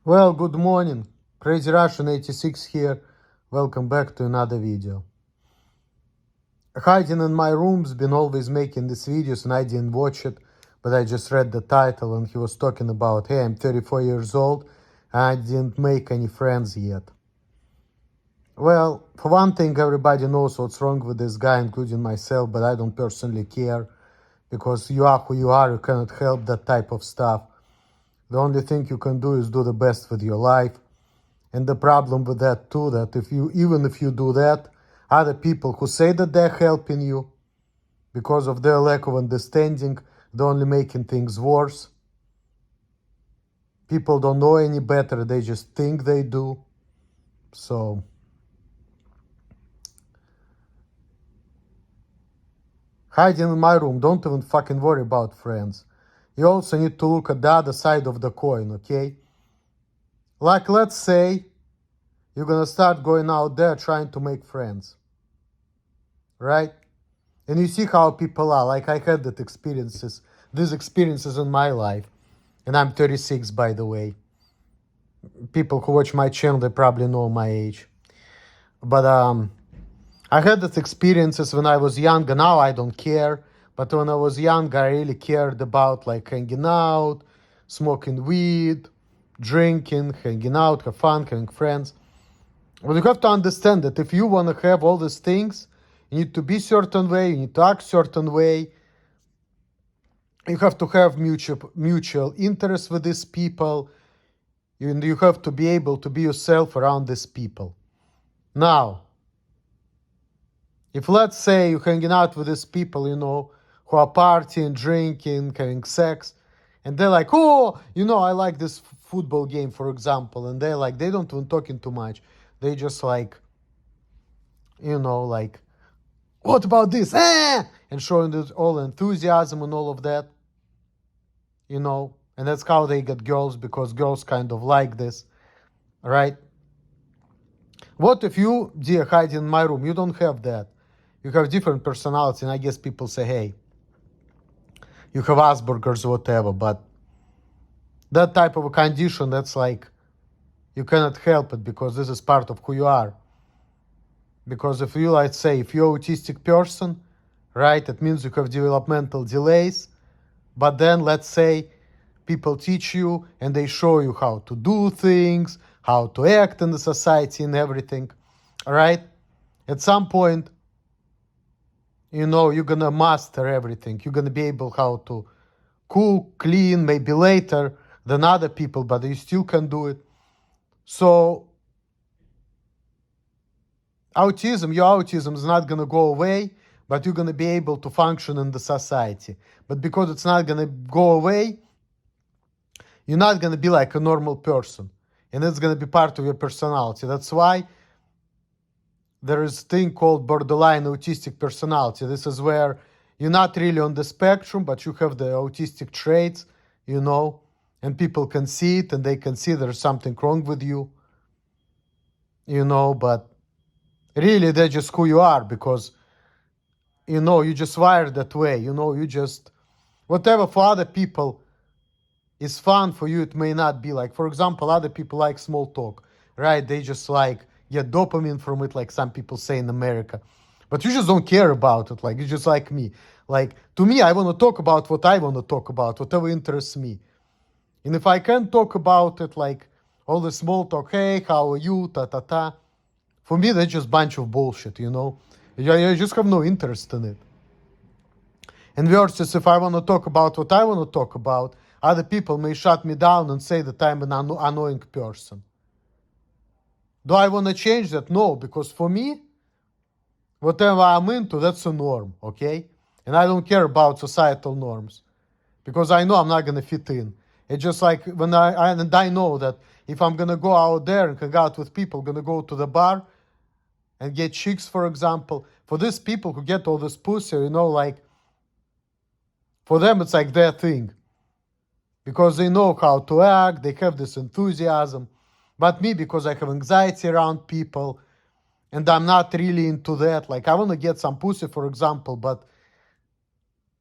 Well, good morning. Crazy Russian 86 here. Welcome back to another video. Hiding in my room's been always making these videos and I didn't watch it, but I just read the title and he was talking about, hey, I'm 34 years old and I didn't make any friends yet. Well, for one thing, everybody knows what's wrong with this guy, including myself, but I don't personally care because you are who you are, you cannot help that type of stuff. The only thing you can do is do the best with your life. And the problem with that too, that even if you do that, other people who say that they're helping you, because of their lack of understanding, they're only making things worse. People don't know any better, they just think they do. So, hiding in my room, don't even fucking worry about friends. You also need to look at the other side of the coin, okay? Like, let's say you're gonna start going out there trying to make friends, right? And you see how people are. Like, I had these experiences in my life. And I'm 36, by the way. People who watch my channel, they probably know my age. But I had these experiences when I was younger. Now I don't care. But when I was young, I really cared about like hanging out, smoking weed, drinking, hanging out, have fun, having friends. But you have to understand that if you want to have all these things, you need to be certain way, you need to act certain way. You have to have mutual interest with these people. And you have to be able to be yourself around these people. Now, if let's say you're hanging out with these people, who are partying, drinking, having sex, and they're like, oh, I like this football game, for example, and they're like, they don't even talking too much. They just like, like, what about this? And showing this all enthusiasm and all of that, and that's how they get girls, because girls kind of like this, right? What if you, dear, hide in my room? You don't have that. You have different personality, and I guess people say, hey, you have Asperger's or whatever, but that type of a condition, that's like, you cannot help it because this is part of who you are. Because if you, let's say, if you're an autistic person, right, it means you have developmental delays, but then let's say people teach you and they show you how to do things, how to act in the society and everything, all right? At some point, you're gonna master everything. You're gonna be able how to cook, clean, maybe later than other people, but you still can do it. So your autism is not gonna go away, but you're gonna be able to function in the society. But because it's not gonna go away, you're not gonna be like a normal person, and it's gonna be part of your personality. That's why there is a thing called borderline autistic personality. This is where you're not really on the spectrum, but you have the autistic traits, and people can see it and they can see there's something wrong with you, but really that's just who you are, because, you just wired that way, you just, whatever for other people is fun, for you it may not be. Like, for example, other people like small talk, right? They just like get dopamine from it, like some people say in America. But you just don't care about it. Like, it's just like me. Like, to me, I want to talk about what I want to talk about, whatever interests me. And if I can't talk about it, like all the small talk, hey, how are you, ta-ta-ta, for me, that's just a bunch of bullshit, I just have no interest in it. And versus if I want to talk about what I want to talk about, other people may shut me down and say that I'm an annoying person. Do I want to change that? No, because for me, whatever I'm into, that's a norm, okay? And I don't care about societal norms, because I know I'm not going to fit in. It's just like when I know that if I'm going to go out there and hang out with people, going to go to the bar and get chicks, for example, for these people who get all this pussy, like, for them it's like their thing, because they know how to act, they have this enthusiasm. But me, because I have anxiety around people, and I'm not really into that. Like, I want to get some pussy, for example, but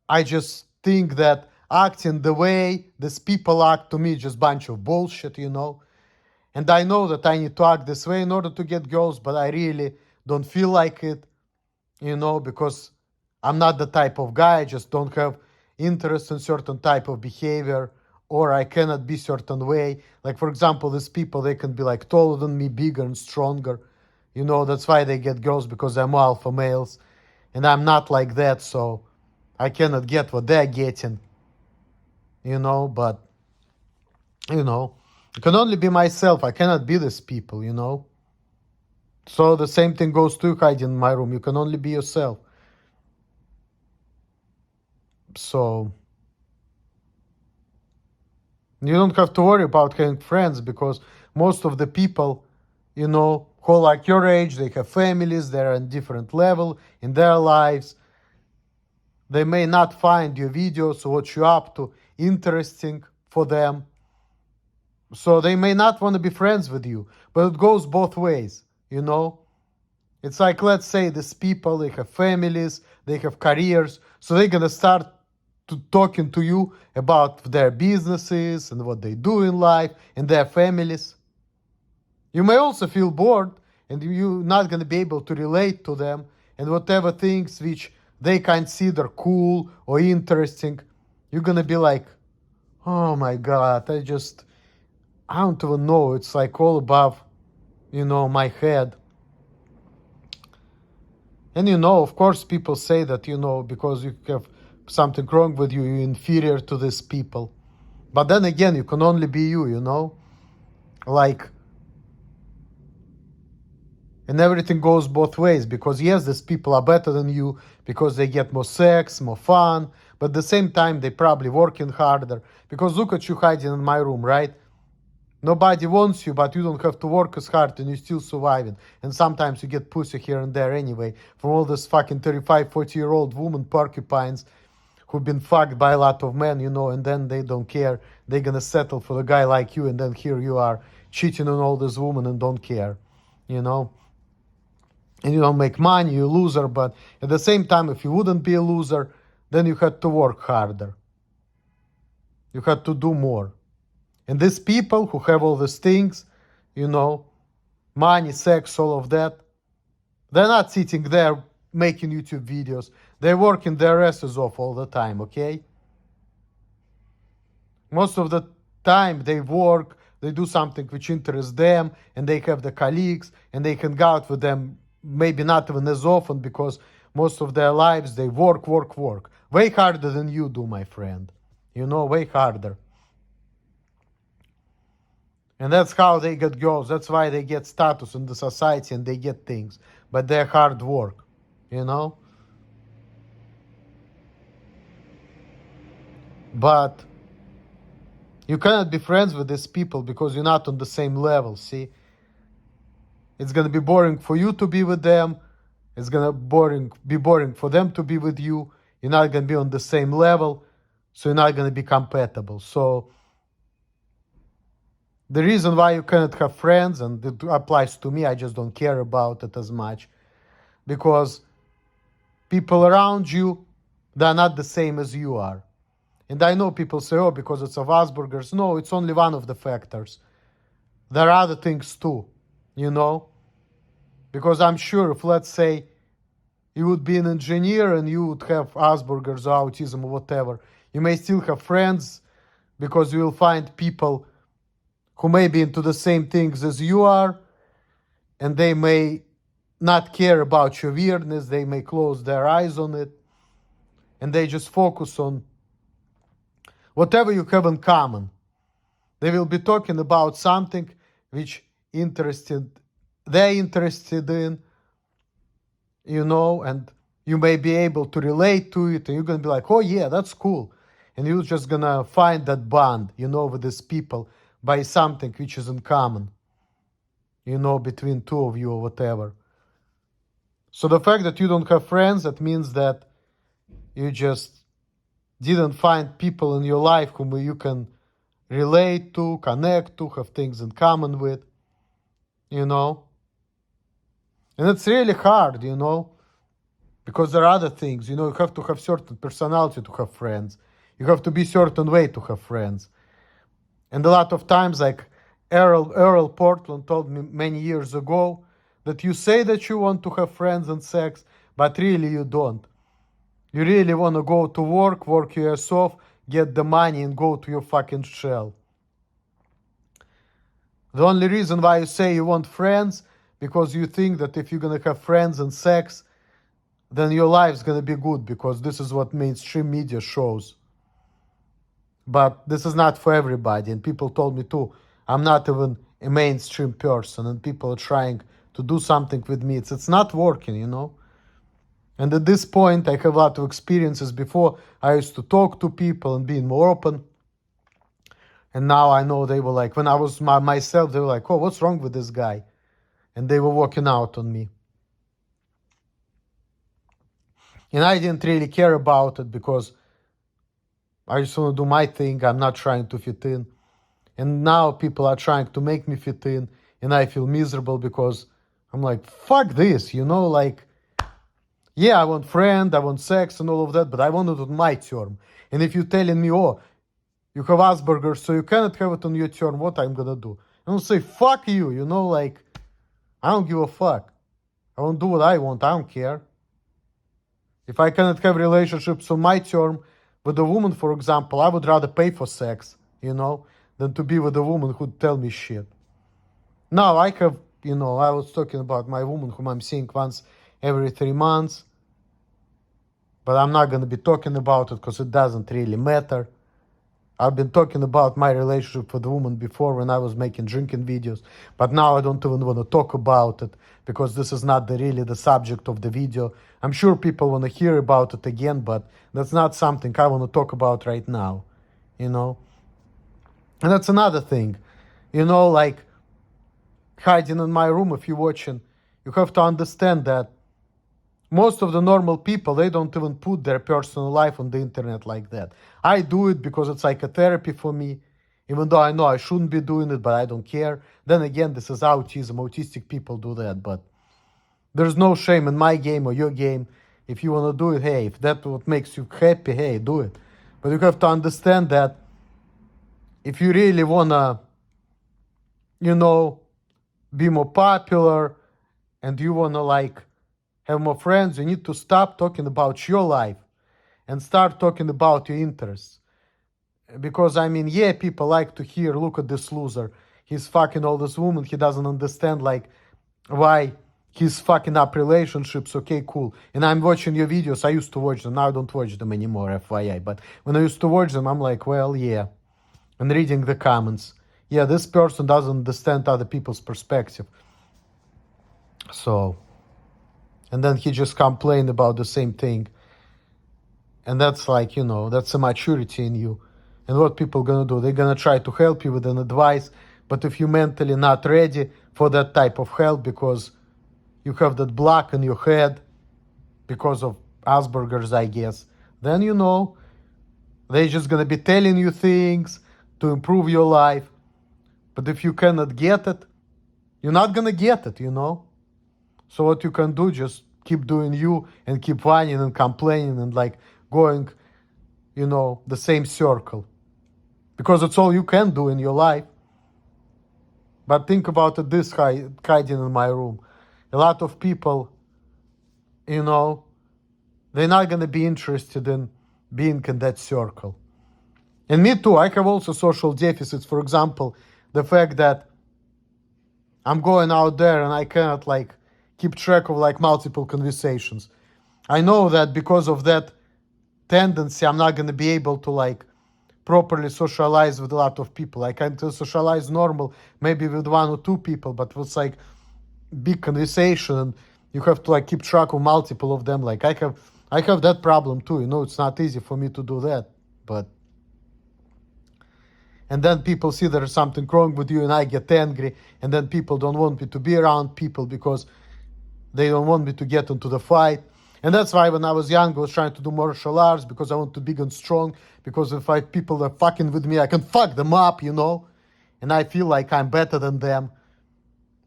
I just think that acting the way these people act, to me, just bunch of bullshit, And I know that I need to act this way in order to get girls, but I really don't feel like it, because I'm not the type of guy. I just don't have interest in certain type of behavior, or I cannot be certain way. Like, for example, these people, they can be like taller than me, bigger and stronger. That's why they get girls, because I'm alpha males. And I'm not like that, so I cannot get what they're getting. But, I can only be myself. I cannot be these people. So the same thing goes to you hiding in my room. You can only be yourself. So you don't have to worry about having friends, because most of the people, who are like your age, they have families, they're on different level in their lives. They may not find your videos or what you're up to interesting for them. So they may not want to be friends with you, but it goes both ways, It's like, let's say these people, they have families, they have careers, so they're going to start talking to you about their businesses and what they do in life and their families. You may also feel bored, and you're not going to be able to relate to them, and whatever things which they consider cool or interesting, you're going to be like, oh my God, I don't even know. It's like all above, my head. And of course, people say that, because you have something wrong with you, you're inferior to these people. But then again, you can only be you, Like, and everything goes both ways, because yes, these people are better than you because they get more sex, more fun, but at the same time, they probably working harder. Because look at you hiding in my room, right? Nobody wants you, but you don't have to work as hard and you're still surviving. And sometimes you get pussy here and there anyway from all this fucking 35, 40-year-old woman porcupines who've been fucked by a lot of men, and then they don't care. They're gonna settle for a guy like you, and then here you are cheating on all these women and don't care, And you don't make money, you're a loser, but at the same time, if you wouldn't be a loser, then you had to work harder. You had to do more. And these people who have all these things, money, sex, all of that, they're not sitting there making YouTube videos. They're working their asses off all the time, okay? Most of the time they work, they do something which interests them, and they have the colleagues, and they hang out with them, maybe not even as often, because most of their lives they work. Way harder than you do, my friend. Way harder. And that's how they get girls. That's why they get status in the society and they get things. But they're hard work, But you cannot be friends with these people because you're not on the same level, see? It's going to be boring for you to be with them. It's going to be boring for them to be with you. You're not going to be on the same level. So you're not going to be compatible. So the reason why you cannot have friends, and it applies to me, I just don't care about it as much, because people around you, they're not the same as you are. And I know people say, oh, because it's of Asperger's. No, it's only one of the factors. There are other things too, Because I'm sure if, let's say, you would be an engineer and you would have Asperger's or autism or whatever, you may still have friends, because you will find people who may be into the same things as you are, and they may not care about your weirdness. They may close their eyes on it, and they just focus on whatever you have in common. They will be talking about something which they're interested in, and you may be able to relate to it, and you're going to be like, oh yeah, that's cool. And you're just going to find that bond, with these people by something which is in common, between two of you or whatever. So the fact that you don't have friends, that means that you just didn't find people in your life whom you can relate to, connect to, have things in common with, And it's really hard, because there are other things, you have to have certain personality to have friends. You have to be certain way to have friends. And a lot of times, like, Earl Portland told me many years ago that you say that you want to have friends and sex, but really you don't. You really want to go to work your ass off, get the money, and go to your fucking shell. The only reason why you say you want friends, because you think that if you're gonna have friends and sex, then your life's gonna be good, because this is what mainstream media shows. But this is not for everybody, and people told me too, I'm not even a mainstream person, and people are trying to do something with me. It's not working, you know? And at this point, I have a lot of experiences. Before, I used to talk to people and being more open. And now I know they were like, when I was myself, they were like, oh, what's wrong with this guy? And they were walking out on me. And I didn't really care about it because I just want to do my thing. I'm not trying to fit in. And now people are trying to make me fit in. And I feel miserable because I'm like, fuck this, you know, like, yeah, I want friend, I want sex and all of that, but I want it on my term. And if you're telling me, oh, you have Asperger's, so you cannot have it on your term, what I'm gonna do? I'm gonna say, fuck you, you know, like, I don't give a fuck. I won't do what I want, I don't care. If I cannot have relationships on my term with a woman, for example, I would rather pay for sex, you know, than to be with a woman who'd tell me shit. Now, I have, you know, I was talking about my woman whom I'm seeing once every 3 months, but I'm not going to be talking about it because it doesn't really matter. I've been talking about my relationship with a woman before when I was making drinking videos, but now I don't even want to talk about it because this is not really the subject of the video. I'm sure people want to hear about it again, but that's not something I want to talk about right now, you know? And that's another thing, you know, like hiding in my room, if you're watching, you have to understand that most of the normal people, they don't even put their personal life on the internet like that. I do it because it's like a therapy for me, even though I know I shouldn't be doing it, but I don't care. Then again, this is autism. Autistic people do that, but there's no shame in my game or your game. If you want to do it, hey, if that's what makes you happy, hey, do it. But you have to understand that if you really want to, you know, be more popular and you want to like have more friends, you need to stop talking about your life and start talking about your interests. Because, I mean, yeah, people like to hear, look at this loser. He's fucking all this woman. He doesn't understand, like, why he's fucking up relationships. Okay, cool. And I'm watching your videos. I used to watch them. Now I don't watch them anymore, FYI. But when I used to watch them, I'm like, well, yeah. And reading the comments. Yeah, this person doesn't understand other people's perspective. So... and then he just complained about the same thing. And that's like, you know, that's a maturity in you. And what people gonna do? They're gonna try to help you with an advice, but if you're mentally not ready for that type of help because you have that block in your head because of Asperger's, I guess, then, you know, they're just gonna be telling you things to improve your life. But if you cannot get it, you're not gonna get it, you know? So what you can do, just keep doing you and keep whining and complaining and like going, you know, the same circle. Because it's all you can do in your life. But think about it this hiding in my room. A lot of people, you know, they're not going to be interested in being in that circle. And me too, I have also social deficits. For example, the fact that I'm going out there and I cannot like keep track of like multiple conversations. I know that because of that tendency, I'm not going to be able to like properly socialize with a lot of people. I can socialize normal, maybe with 1 or 2 people, but it's like big conversation and you have to like keep track of multiple of them. Like I have that problem too, you know, it's not easy for me to do that, but and then people see there's something wrong with you and I get angry, and then people don't want me to be around people because they don't want me to get into the fight. And that's why when I was young, I was trying to do martial arts because I want to be big and strong. Because if people are fucking with me, I can fuck them up, you know. And I feel like I'm better than them.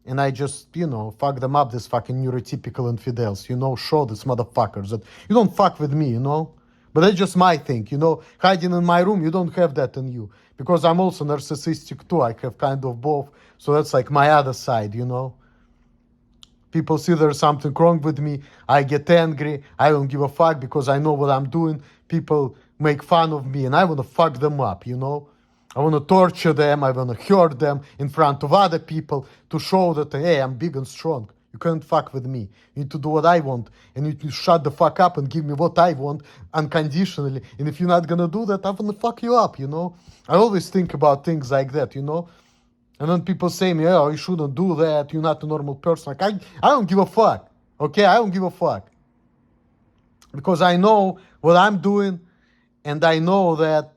And I just, you know, fuck them up, these fucking neurotypical infidels, you know, show these motherfuckers that you don't fuck with me, you know. But that's just my thing, you know. Hiding in my room, you don't have that in you. Because I'm also narcissistic too. I have kind of both. So that's like my other side, you know. People see there's something wrong with me. I get angry. I don't give a fuck because I know what I'm doing. People make fun of me and I want to fuck them up, you know. I want to torture them. I want to hurt them in front of other people to show that, hey, I'm big and strong. You can't fuck with me. You need to do what I want. And you need to shut the fuck up and give me what I want unconditionally. And if you're not going to do that, I'm going to fuck you up, you know. I always think about things like that, you know. And then people say me, oh, you shouldn't do that. You're not a normal person. Like, I don't give a fuck. Okay? I don't give a fuck. Because I know what I'm doing. And I know that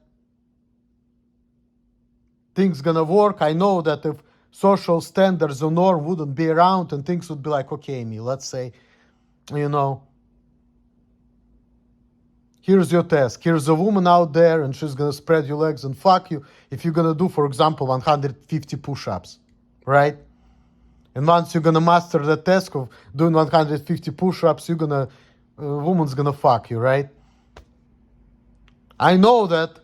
things gonna work. I know that if social standards or norm wouldn't be around and things would be like, okay, me, let's say, you know, here's your task. Here's a woman out there and she's gonna spread your legs and fuck you if you're gonna do, for example, 150 push-ups, right? And once you're gonna master the task of doing 150 push-ups, you're gonna, woman's gonna fuck you, right? I know that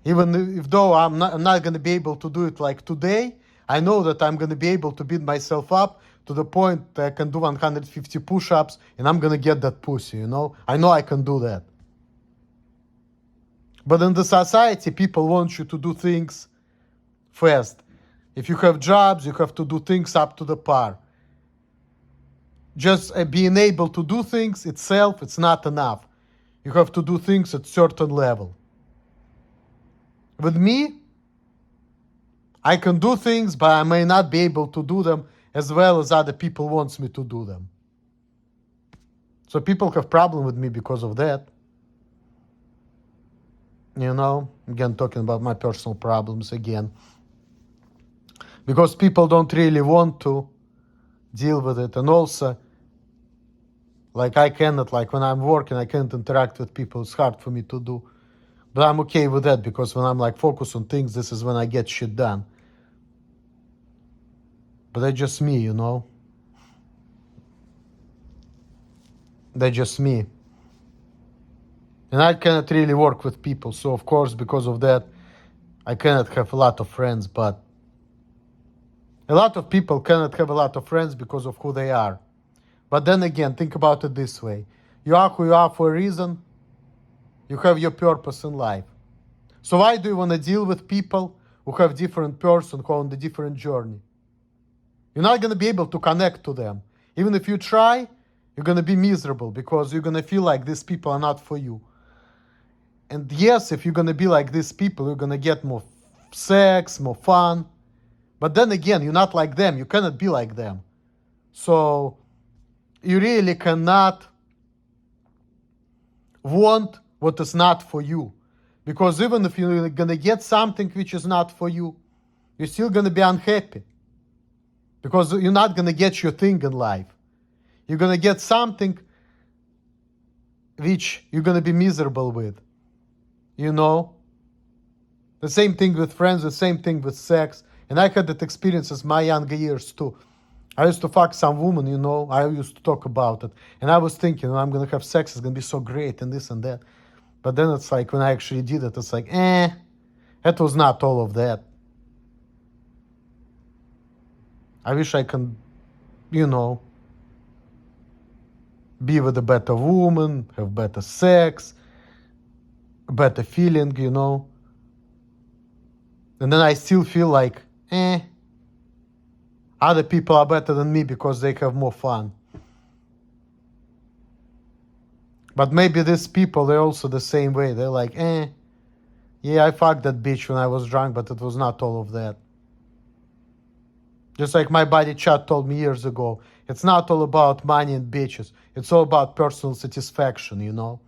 even if though I'm not gonna be able to do it like today, I know that I'm gonna be able to beat myself up to the point that I can do 150 push-ups and I'm gonna get that pussy, you know? I know I can do that. But in the society, people want you to do things fast. If you have jobs, you have to do things up to the par. Just being able to do things itself, it's not enough. You have to do things at certain level. With me, I can do things, but I may not be able to do them as well as other people wants me to do them. So people have problem with me because of that. You know, again, talking about my personal problems again. Because people don't really want to deal with it. And also, like I cannot, like when I'm working, I can't interact with people. It's hard for me to do. But I'm okay with that because when I'm like focused on things, this is when I get shit done. But that's just me, you know. That's just me. And I cannot really work with people. So of course, because of that, I cannot have a lot of friends. But a lot of people cannot have a lot of friends because of who they are. But then again, think about it this way. You are who you are for a reason. You have your purpose in life. So why do you want to deal with people who have different person, who are on the different journey? You're not going to be able to connect to them. Even if you try, you're going to be miserable because you're going to feel like these people are not for you. And yes, if you're going to be like these people, you're going to get more sex, more fun. But then again, you're not like them. You cannot be like them. So you really cannot want what is not for you. Because even if you're going to get something which is not for you, you're still going to be unhappy. Because you're not going to get your thing in life. You're going to get something which you're going to be miserable with. You know? The same thing with friends, the same thing with sex. And I had that experience in my younger years too. I used to fuck some woman, you know. I used to talk about it. And I was thinking, I'm going to have sex, it's going to be so great and this and that. But then it's like, when I actually did it, it's like, it was not all of that. I wish I can, you know, be with a better woman, have better sex, better feeling, you know. And then I still feel like, other people are better than me because they have more fun. But maybe these people, they're also the same way. They're like, yeah, I fucked that bitch when I was drunk, but it was not all of that. Just like my buddy Chad told me years ago, it's not all about money and bitches. It's all about personal satisfaction, you know?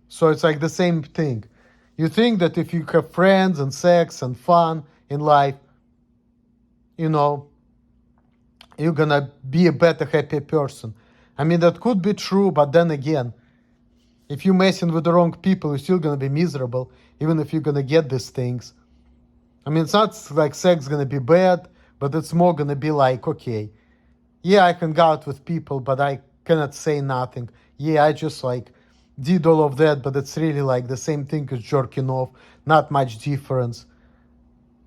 So it's like the same thing. You think that if you have friends and sex and fun in life, you know, you're gonna be a better, happier person. I mean, that could be true, but then again, if you're messing with the wrong people, you're still gonna be miserable, even if you're gonna get these things. I mean, it's not like sex gonna be bad, but it's more gonna be like, okay, yeah, I can go out with people, but I cannot say nothing. Yeah, I just like did all of that, but it's really like the same thing as jerking off, not much difference.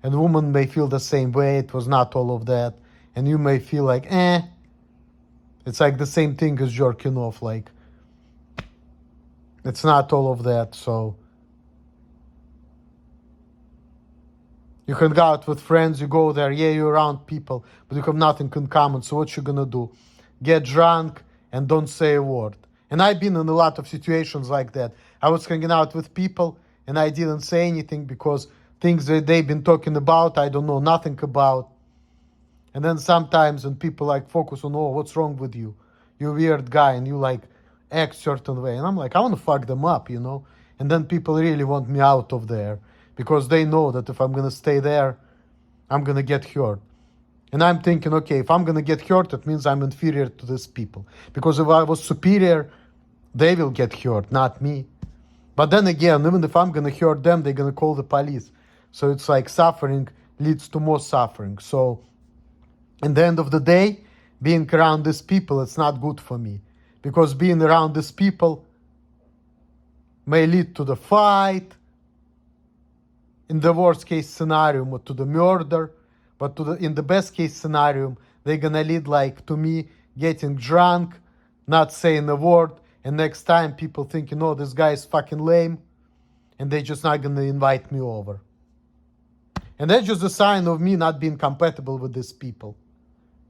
And women may feel the same way, it was not all of that. And you may feel like, it's like the same thing as jerking off, like, it's not all of that, so. You can go out with friends, you go there, yeah, you're around people, but you have nothing in common, so what you gonna do? Get drunk and don't say a word. And I've been in a lot of situations like that. I was hanging out with people and I didn't say anything because things that they've been talking about, I don't know nothing about. And then sometimes when people like focus on, oh, what's wrong with you? You're a weird guy and you like act certain way. And I'm like, I want to fuck them up, you know? And then people really want me out of there because they know that if I'm going to stay there, I'm going to get hurt. And I'm thinking, okay, if I'm going to get hurt, it means I'm inferior to these people. Because if I was superior, they will get hurt, not me. But then again, even if I'm going to hurt them, they're going to call the police. So it's like suffering leads to more suffering. So in the end of the day, being around these people, it's not good for me. Because being around these people may lead to the fight, in the worst case scenario, to the murder. But in the best case scenario, they're gonna lead like to me getting drunk, not saying a word, and next time people thinking, oh, this guy is fucking lame, and they're just not gonna invite me over. And that's just a sign of me not being compatible with these people,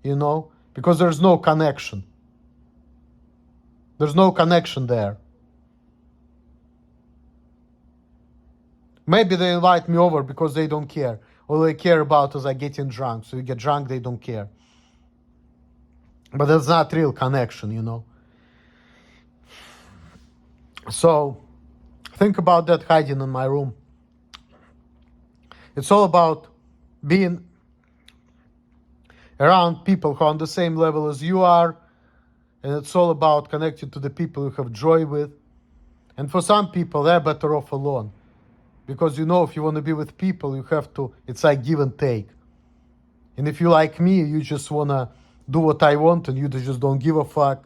you know, because there's no connection. There's no connection there. Maybe they invite me over because they don't care. All they care about is like getting drunk. So you get drunk, they don't care. But that's not real connection, you know. So think about that hiding in my room. It's all about being around people who are on the same level as you are. And it's all about connecting to the people you have joy with. And for some people, they're better off alone. Because, you know, if you want to be with people, you have to, it's like give and take. And if you like me, you just want to do what I want and you just don't give a fuck.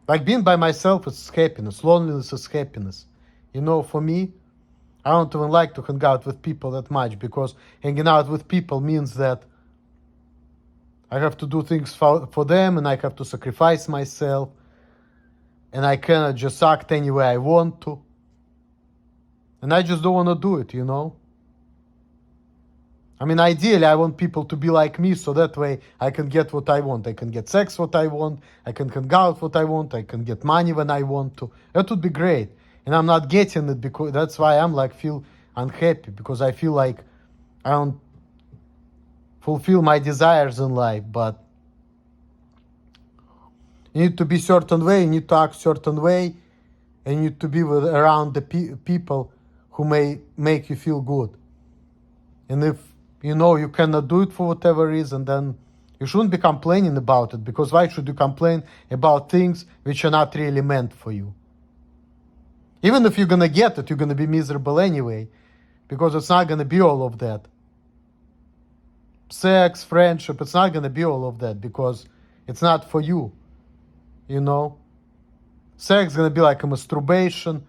Like being by myself is happiness. Loneliness is happiness. You know, for me, I don't even like to hang out with people that much because hanging out with people means that I have to do things for them and I have to sacrifice myself and I cannot just act any way I want to. And I just don't want to do it, you know? I mean, ideally, I want people to be like me so that way I can get what I want. I can get sex what I want. I can hang out what I want. I can get money when I want to. That would be great. And I'm not getting it because that's why I'm like feel unhappy because I feel like I don't fulfill my desires in life. But you need to be certain way. You need to act certain way. And you need to be around the people who may make you feel good. And if you know you cannot do it for whatever reason, then you shouldn't be complaining about it, because why should you complain about things which are not really meant for you? Even if you're gonna get it, you're gonna be miserable anyway, because it's not gonna be all of that. Sex, friendship, it's not gonna be all of that because it's not for you, you know? Sex is gonna be like a masturbation.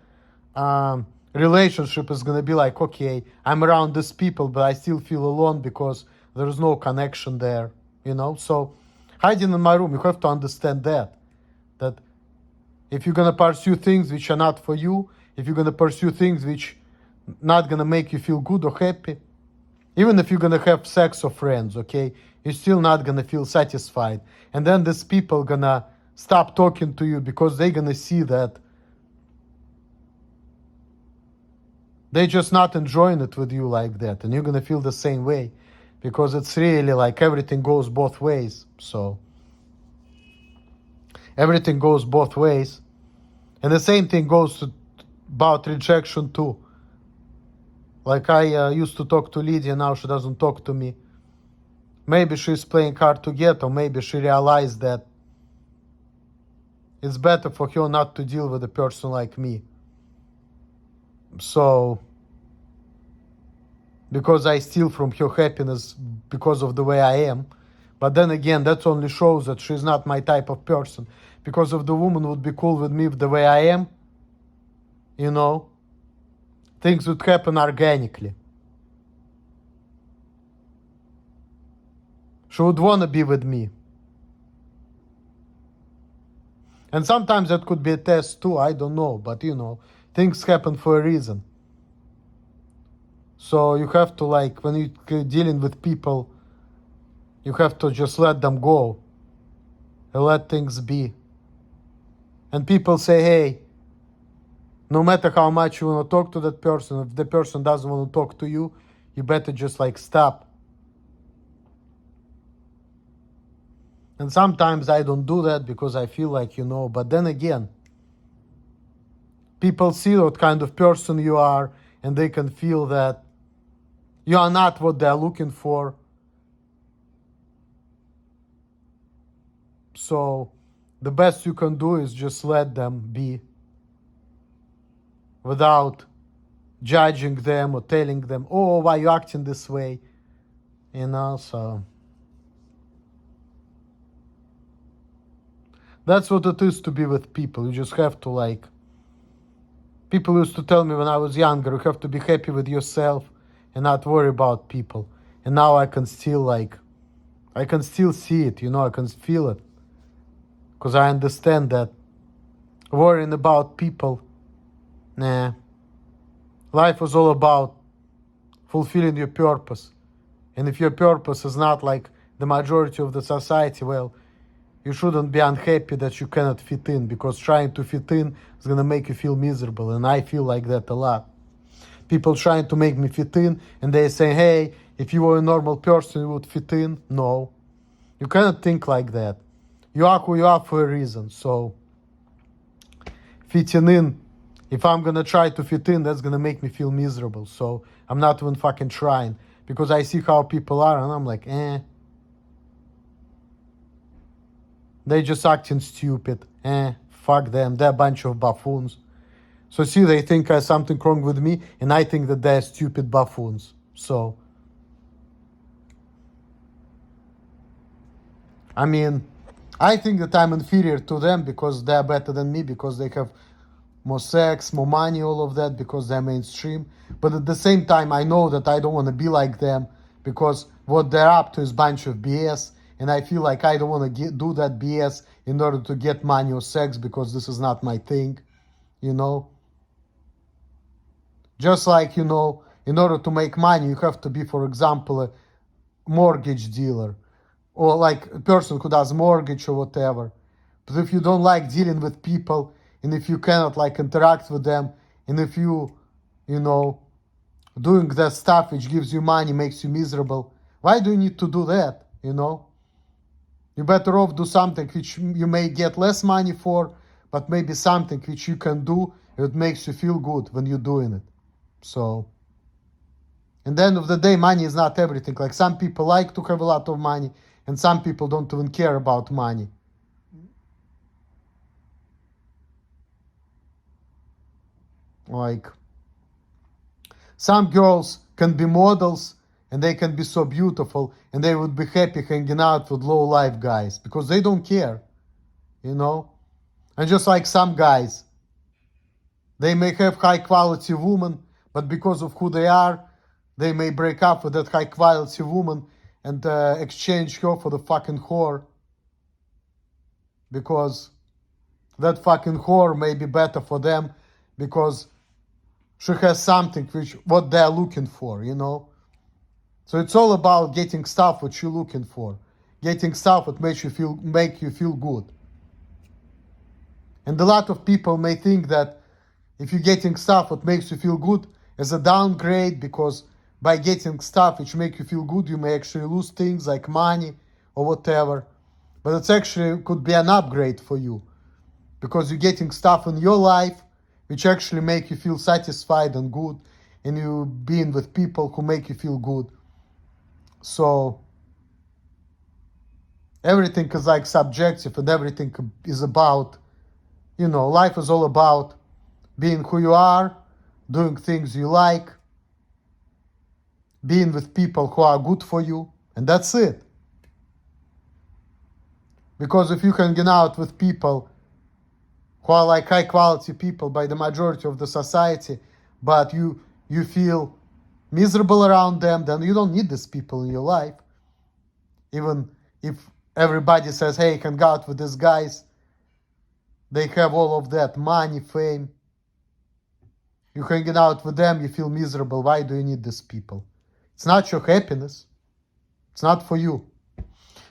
Relationship is gonna be like, okay, I'm around these people, but I still feel alone because there's no connection there, you know? So hiding in my room, you have to understand that if you're gonna pursue things which are not for you, if you're gonna pursue things which not gonna make you feel good or happy, even if you're gonna have sex or friends, okay, you're still not gonna feel satisfied. And then these people gonna stop talking to you because they're gonna see that they're just not enjoying it with you like that, and you're gonna feel the same way, because it's really like everything goes both ways. So everything goes both ways, and the same thing goes about rejection too. Like I used to talk to Lydia, now she doesn't talk to me. Maybe she's playing hard to get, or maybe she realized that it's better for her not to deal with a person like me. So, because I steal from her happiness because of the way I am. But then again, that only shows that she's not my type of person. Because if the woman would be cool with me the way I am, you know, things would happen organically. She would want to be with me. And sometimes that could be a test too, I don't know, but you know, things happen for a reason. So you have to, like, when you're dealing with people, you have to just let them go and let things be. And people say, hey, no matter how much you want to talk to that person, if the person doesn't want to talk to you, you better just like stop. And sometimes I don't do that because I feel like, you know, but then again, people see what kind of person you are and they can feel that you are not what they're looking for. So the best you can do is just let them be without judging them or telling them, oh, why you acting this way? You know, so that's what it is to be with people. You just have to, like, people used to tell me when I was younger, you have to be happy with yourself and not worry about people. And now I can still, like, I can still see it, you know, I can feel it. Because I understand that worrying about people, nah. Life was all about fulfilling your purpose. And if your purpose is not like the majority of the society, well, you shouldn't be unhappy that you cannot fit in, because trying to fit in is going to make you feel miserable. And I feel like that a lot. People trying to make me fit in, and they say, hey, if you were a normal person, you would fit in. No, you cannot think like that. You are who you are for a reason. So fitting in, if I'm going to try to fit in, that's going to make me feel miserable. So I'm not even fucking trying, because I see how people are and I'm like, they just acting stupid. Fuck them. They're a bunch of buffoons. So see, they think there's something wrong with me, and I think that they're stupid buffoons. So, I mean, I think that I'm inferior to them because they're better than me, because they have more sex, more money, all of that, because they're mainstream. But at the same time, I know that I don't want to be like them, because what they're up to is a bunch of BS. And I feel like I don't want to do that BS in order to get money or sex, because this is not my thing, you know. Just like, you know, in order to make money, you have to be, for example, a mortgage dealer, or like a person who does mortgage or whatever. But if you don't like dealing with people, and if you cannot like interact with them, and if you know, doing that stuff which gives you money makes you miserable, why do you need to do that, you know? You're better off do something which you may get less money for, but maybe something which you can do, it makes you feel good when you're doing it. So, at the end of the day, money is not everything. Like, some people like to have a lot of money, and some people don't even care about money. Like, some girls can be models, and they can be so beautiful, and they would be happy hanging out with low life guys because they don't care, you know. And just like some guys, they may have high quality woman, but because of who they are, they may break up with that high quality woman and exchange her for the fucking whore, because that fucking whore may be better for them because she has something which what they're looking for, you know. So it's all about getting stuff what you're looking for, getting stuff that make you feel good. And a lot of people may think that if you're getting stuff that makes you feel good as a downgrade, because by getting stuff which make you feel good, you may actually lose things like money or whatever. But it's actually could be an upgrade for you, because you're getting stuff in your life which actually make you feel satisfied and good, and you being with people who make you feel good. So everything is like subjective, and everything is about, you know, life is all about being who you are, doing things you like, being with people who are good for you, and that's it. Because if you hanging out with people who are like high quality people by the majority of the society, but you feel miserable around them, then you don't need these people in your life. Even if everybody says, hey, hang out with these guys, they have all of that money, fame. You hanging out with them, you feel miserable. Why do you need these people? It's not your happiness. It's not for you.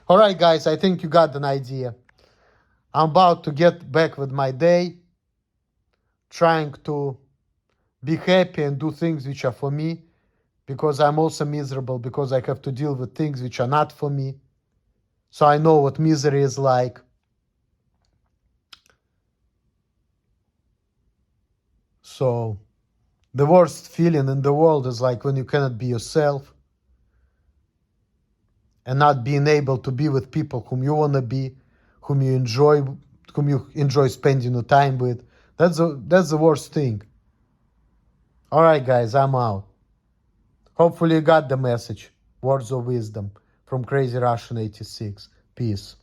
All right, guys, I think you got an idea. I'm about to get back with my day, trying to be happy and do things which are for me, because I'm also miserable, because I have to deal with things which are not for me. So I know what misery is like. So the worst feeling in the world is like when you cannot be yourself and not being able to be with people whom you want to be, whom you enjoy spending your time with. That's the worst thing. All right, guys, I'm out. Hopefully you got the message. Words of wisdom from Crazy Russian 86. Peace.